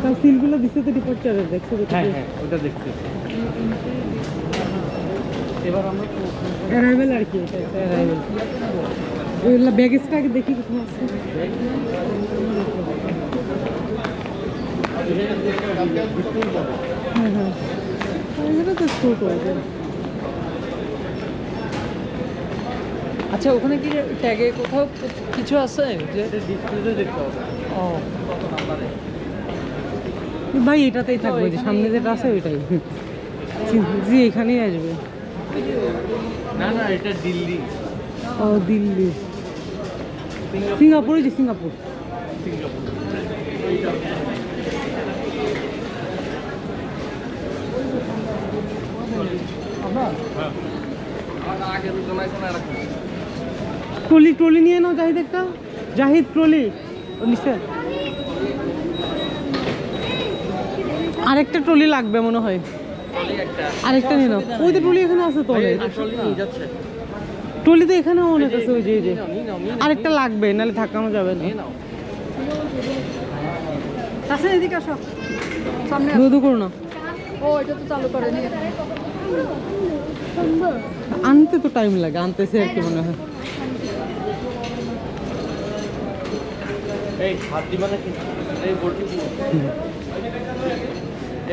তার সিলগুলো দিচ্ছে তো ডিপার্চারের, দেখছো? হ্যাঁ হ্যাঁ, ওটা দেখছি। এবার আমরা অ্যারাইভেল আর কি, এটা একটা অ্যারাইভেল। ওইগুলো ব্যাগেজটা আগে দেখি কোথাও আছে। হ্যাঁ হ্যাঁ, এটা তো ছোট। আচ্ছা, ওখানে কি ট্যাগে কোথাও কিছু আছে যে ডিসপ্লেতে দেখতে হবে ও কত নাম্বারে। ভাই এটাতেই থাকবে, যে সামনে যেটা আছে ওইটাই। জি, এখানেই আসবে। না না, এটা দিল্লি। ও দিল্লি, সিঙ্গাপুর, যে সিঙ্গাপুর। সিঙ্গাপুর। ট্রলি ট্রলি নিয়ে নাও জাহিদ, একটা জাহিদ ট্রলি নিচে। আরেকটা ট্রলি লাগবে মনে হয়, আরেকটা নিয়ে নাও। ওই তো ট্রলি এখানে আছে তো, ট্রলি তো এখানেও অনেক আছে। ওই যে আরেকটা লাগবে, নাহলে ধাক্কানো যাবে না। তাছাড়া এদিকে আসো, সামনে দুধ করো না, ও এটা তো চালু করে নিয়ে আনতে তো টাইম লাগে, আনতেছে আর কি মনে হয়। এই হাত দিবা নাকি? এই বটি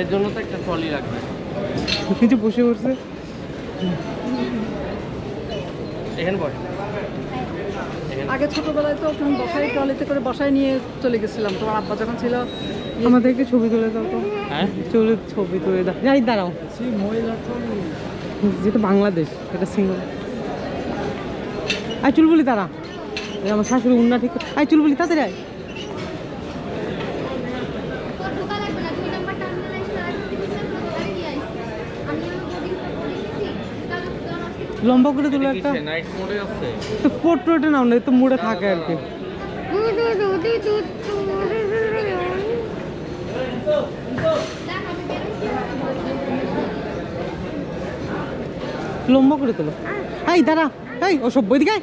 এর জন্য তো একটা ট্রলি লাগবে। কিছু বসে পড়ছে এখানে বসে। আগে ছোটবেলায় তো তখন বসাই ট্রলিতে করে বসায় নিয়ে চলে গেছিলাম, তোমার আব্বা যখন ছিল। আমাদের একটু ছবি তুলে দাও তো। হ্যাঁ, চলে ছবি তুলে দাও, যাই দাঁড়াও। মহিলা ট্রলি। যেটা বাংলাদেশ, এটা সিঙ্গল। আই চুল বলি তারা, আমার শাশুড়ি উন্না ঠিক। আই চুল বলি তাদের আয়। লম্বা করে তুলে একটা নাইট মোডে আছে তো পোর্ট্রেটে নাও না, তো মুড়ে থাকে আর কি। লম্বা করে তোলো। এই দাঁড়া, এই ওসব বই দিকে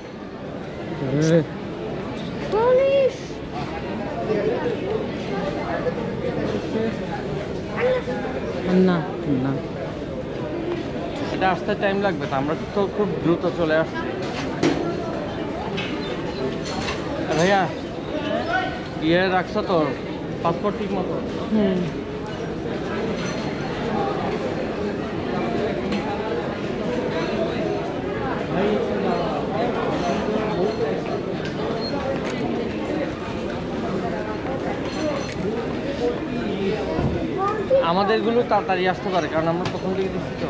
না না, এটা আসতে টাইম লাগবে তো, আমরা তো খুব দ্রুত চলে আসছি। ভাইয়া ইয়ে রাখছো তো পাসপোর্ট ঠিক মতো? হুম। আমাদেরগুলো তাড়াতাড়ি আসতে পারে, কারণ আমরা প্রথম দিকে দিচ্ছি তো।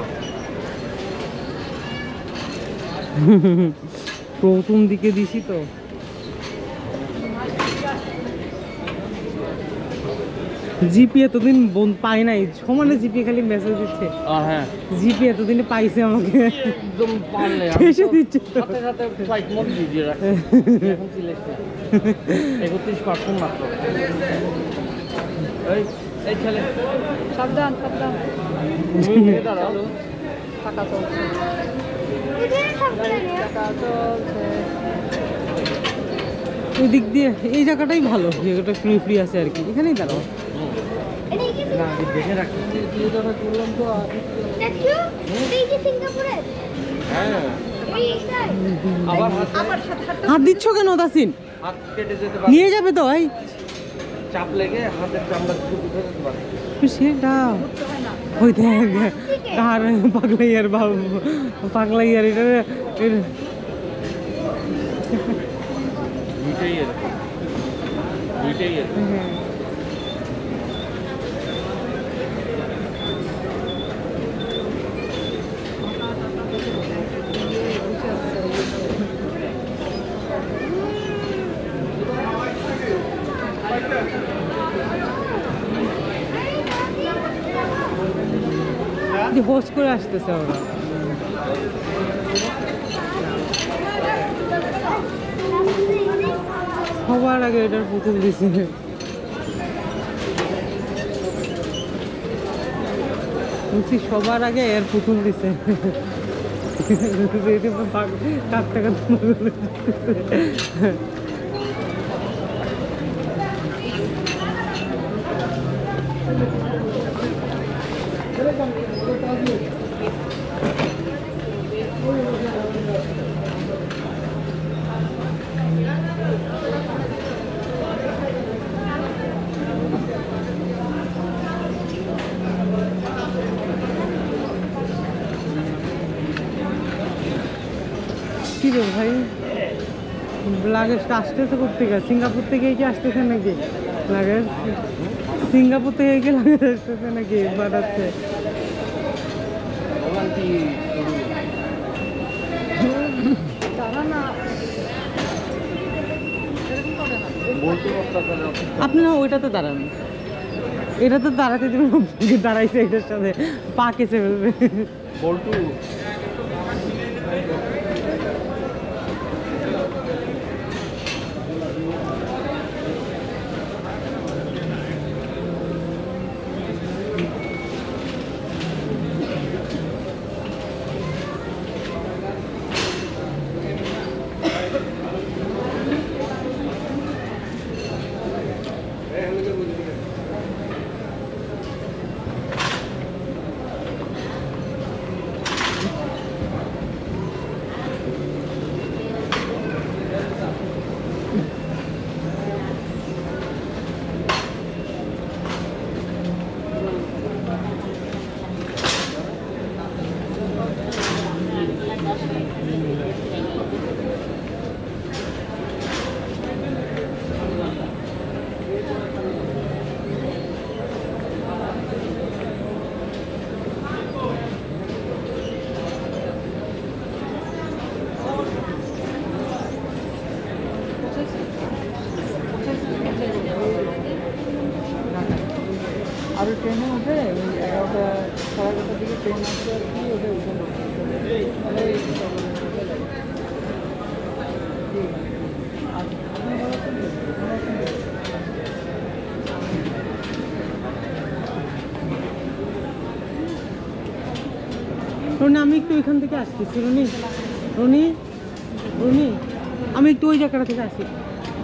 প্রথম দিকে দিছি তো। জিপি এতদিন পাই নাই, সমানে জিপি খালি মেসেজ দিচ্ছে। হ্যাঁ, জিপি এতদিনে পাইছে আমাকে, একদম পারলে এসে দিচ্ছে। সাথে সাথে ফ্লাইট মোড দিয়ে রাখছি। এখন সিলেকশন 31% মাত্র। এই ছেলে সাবধান সাবধান, তুমি নিয়ে দাঁড়াও। টাকা চলছে, টাকা চলছে। ওই দিক দিয়ে এই জায়গাটাই ভালো, জায়গাটা ফ্রি ফ্রি আছে আর কি, এখানেই দাঁড়াও। না, দেখে রাখছি। করলাম তো হ্যাঁ, আবার হাত দিচ্ছ কেন তাসিন? হাত কেটে যেতে পারে, নিয়ে যাবে তো। এই চাপ লেগে হাতের চামড়া কিছু উঠে যেতে পারে। সেটা ওই দেখ, কার পাগলা ইয়ার বাবু, পাগলা ইয়ার এটা। দুইটাই এরকম, দুইটাই এরকম। হোস্ট করে আসতেছে ওরা। সবার আগে এটার পুতুল দিছে। বলছি সবার আগে এর পুতুল দিছে। কার টাকা রে ভাই, লাগেজটা আসতেছে কোথেকে? সিঙ্গাপুর থেকে কি আসতেছে নাকি লাগেজ? সিঙ্গাপুর থেকে কি লাগেজ আসতেছে নাকি বাড়াচ্ছে? তারা না আপনারা ওইটাতে দাঁড়ান, এটা তো দাঁড়াতে দেবেন, দাঁড়াইছে এটার সাথে পা কেচে ফেলবে। বল্টু আর ট্রেনে উঠে ওই 11টা 11:30 দিকে ট্রেন আসছে আর কি, ওটা উঠে রনি, আমি একটু ওইখান থেকে আসতেছি। রনি রনি রনি, আমি একটু ওই জায়গাটা থেকে আসি,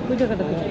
ওই জায়গাটা থেকে।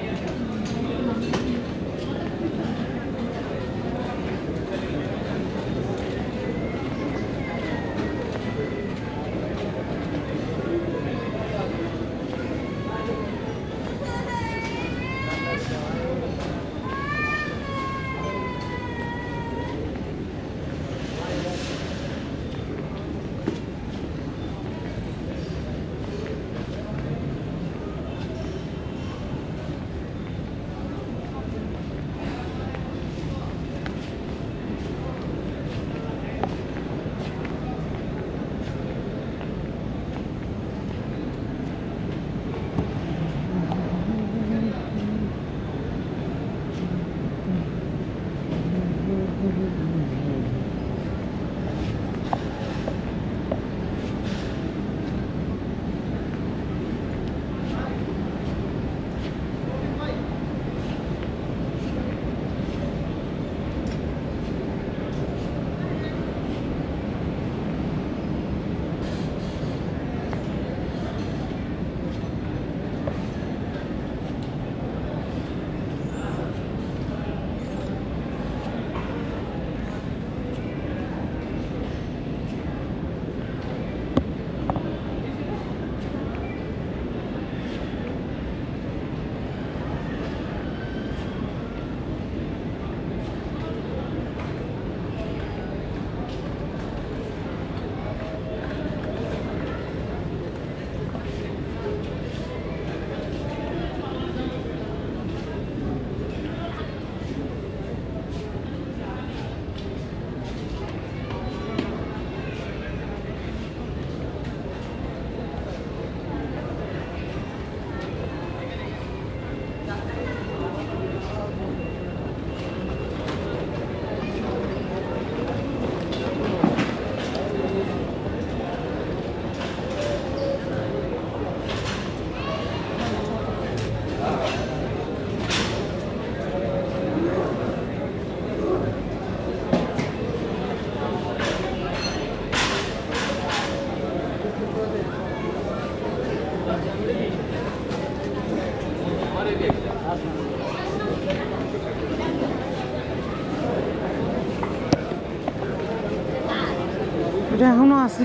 এটা এখনো আছে।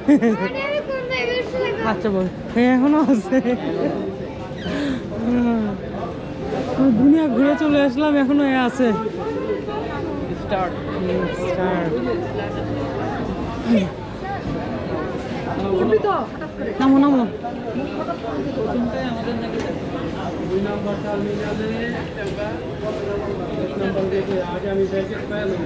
আচ্ছা বল, এখনো আছে। দুনিয়া ঘুরে চলে আসলাম, এখনো এ আছে। Start start. উঠবি তো হঠাৎ করে নামো নামো। প্রথমটাই আমাদের নাকি দুই নম্বর টার্মিনালে আগে আমি ব্যাগে পেলাম